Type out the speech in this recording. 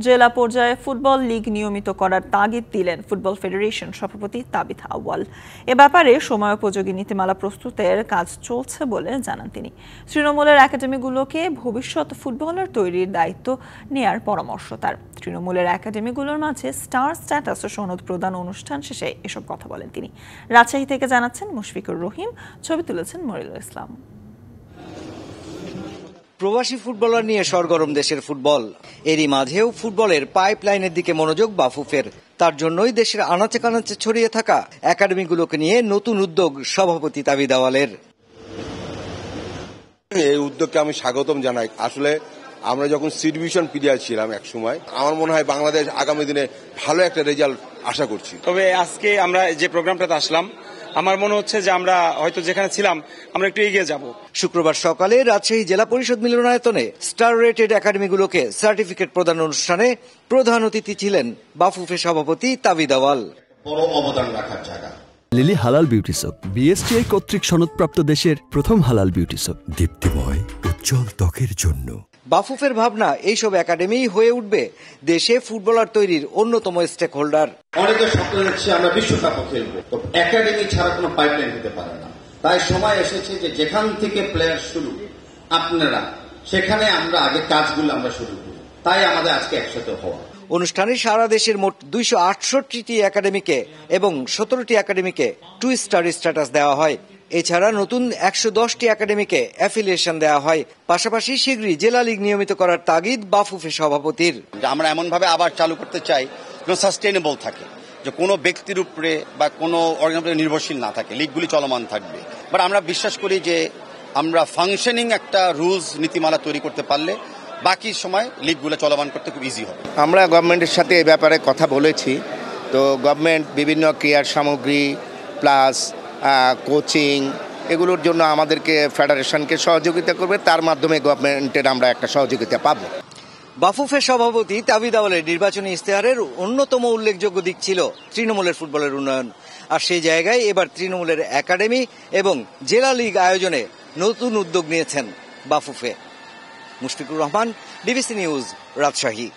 জেলা পর্যায়ে football league নিয়মিত করার তাগিদ দিলেন ফুটবল ফেডারেশন সভাপতি তাবিথ আউয়াল। এ ব্যাপারে সময়োপযোগী নীতিমালা প্রস্তুতের কাজ চলছে বলে জানান তিনি। তৃণমূলের একাডেমিগুলোকে ভবিষ্যৎ ফুটবলার তৈরির দায়িত্ব নেয়ার পরামর্শ তার। তৃণমূলের একাডেমিগুলোর মাঝে স্টার স্ট্যাটাস ও সনদ প্রদান অনুষ্ঠান শেষে এসব কথা বলেন তিনি। রাজশাহী থেকে জানাচ্ছেন মুশফিকুর রহিম, ছবি তুলেছেন মরিলুল ইসলাম। প্রবাসী ফুটবলার নিয়ে সরগরম দেশের ফুটবল। এরই মাঝেও ফুটবলের পাইপলাইনের দিকে মনোযোগ বাফুফের। তার জন্যই দেশের আনাচে কানাচে ছড়িয়ে থাকা একাডেমিগুলোকে নিয়ে নতুন উদ্যোগ সভাপতি তাবিথ আউয়ালের। এই উদ্যোগকে আমি স্বাগতম জানাই। আসলে আমরা যখন সি ডিভিশন প্লেয়ার ছিলাম এক সময়, আমার মনে হয় বাংলাদেশ আগামী দিনে ভালো একটা রেজাল্ট আশা করছি। তবে আজকে আমরা যে প্রোগ্রামটাতে আসলাম, আমার মনে হচ্ছে যে আমরা হয়তো যেখানে ছিলাম আমরা একটু এগিয়ে যাব। শুক্রবার সকালে রাজশাহী জেলা পরিষদ মিলনায়তনে স্টার রেটেড একাডেমিগুলোকে সার্টিফিকেট প্রদান অনুষ্ঠানে প্রধান অতিথি ছিলেন বাফুফে সভাপতি তাবিথ আউয়াল। বড় অবদান রাখার জায়গা। লিলি হালাল বিউটি সোপ, বিএসটিআই কর্তৃক সনদপ্রাপ্ত দেশের প্রথম হালাল বিউটি সোপ, দীপ্তিময় উজ্জ্বল ত্বকের জন্য। বাফুফের ভাবনা এইসব একাডেমি হয়ে উঠবে দেশে ফুটবলার তৈরির অন্যতম স্টেক হোল্ডার। অনেকের স্বপ্ন দেখছে আমরা বিশ্বকাপও খেলবো, তো একাডেমি ছাড়া কোনো পাইপলাইন হতে পারে না। তাই সময় এসেছে যে যেখান থেকে প্লেয়ার শুরু আপনারা, সেখানে আমরা আগে কাজগুলো আমরা শুরু করি। তাই আমাদের আজকে একসাথে হওয়া। অনুষ্ঠানে সারা দেশের মোট 268টি একাডেমিকে এবং 17টি একাডেমিকে 2 স্টার স্ট্যাটাস দেওয়া হয়। এছাড়া নতুন 110টি একাডেমিকে অ্যাফিলিয়েশন দেওয়া হয়। পাশাপাশি শীঘ্রই জেলা লীগ নিয়মিত করার তাগিদ বাফুফে সভাপতির। আমরা এমনভাবে আবার চালু করতে চাই যেন সাস্টেইনেবল থাকে, যে কোনো ব্যক্তির উপরে বা কোনো অর্গানাইজেশন নির্ভরশীল না থাকে, লিগগুলি চলমান থাকবে। বাট আমরা বিশ্বাস করি যে আমরা ফাংশনিং একটা রুলস নীতিমালা তৈরি করতে পারলে বাকি সময় লিগগুলো চলমান করতে খুব ইজি হবে। আমরা গভর্নমেন্টের সাথে এই ব্যাপারে কথা বলেছি। তো গভর্নমেন্ট বিভিন্ন ক্রীড়ার সামগ্রী প্লাস কোচিং এগুলোর জন্য আমাদেরকে ফেডারেশনকে সহযোগিতা করবে, তার মাধ্যমে গভর্নমেন্টের আমরা একটা সহযোগিতা পাবো। বাফুফে সভাপতি তাবিথ আউয়ালের নির্বাচনী ইশতেহারের অন্যতম উল্লেখযোগ্য দিক ছিল তৃণমূলের ফুটবলের উন্নয়ন। আর সেই জায়গায় এবার তৃণমূলের একাডেমি এবং জেলা লীগ আয়োজনে নতুন উদ্যোগ নিয়েছেন বাফুফে। মুশফিকুর রহমান, ডিবিসি নিউজ, রাজশাহী।